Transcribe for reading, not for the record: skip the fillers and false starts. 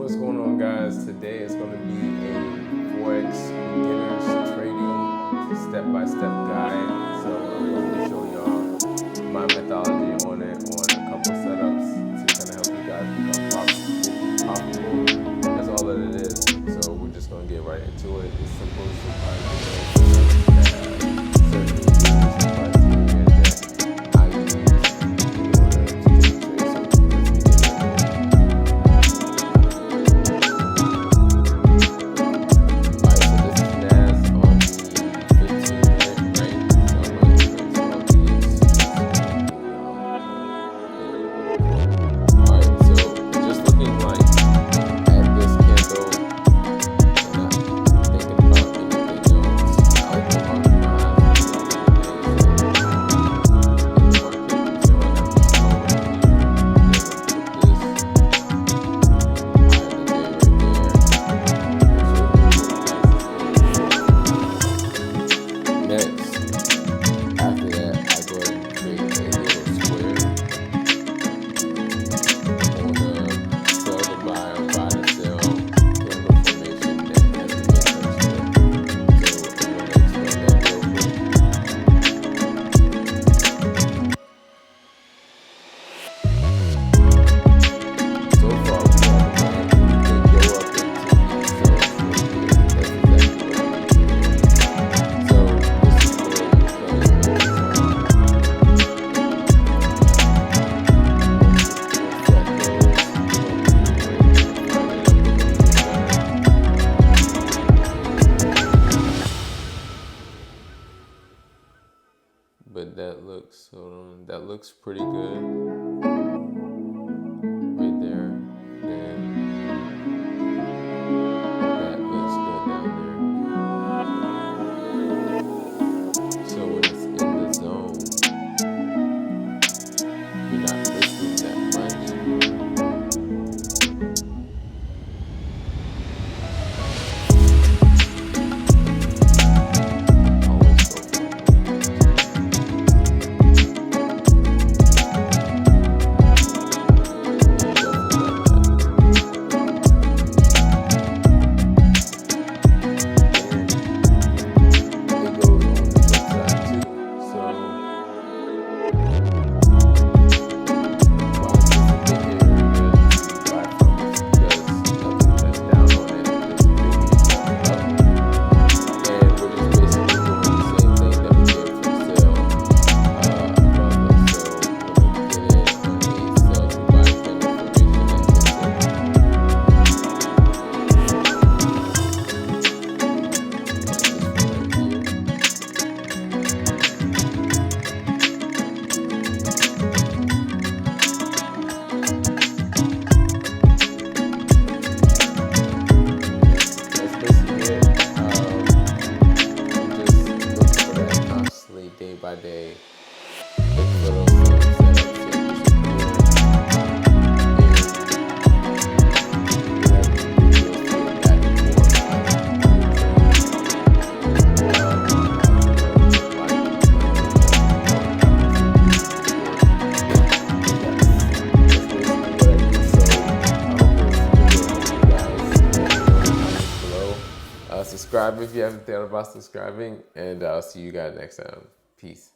What's going on, guys? Today is going to be a Forex beginners trading step-by-step guide. So I'm going to show y'all my methodology on it, on a couple setups to kind of help you guys become profitable. That's all that it is. So we're just going to get right into it. It's simple. But that looks pretty good right there. And that looks good down there. So when it's in the zone, you're not risking that much. Day by day, little subscribe if you haven't thought about subscribing, and I'll see you guys next time. Peace.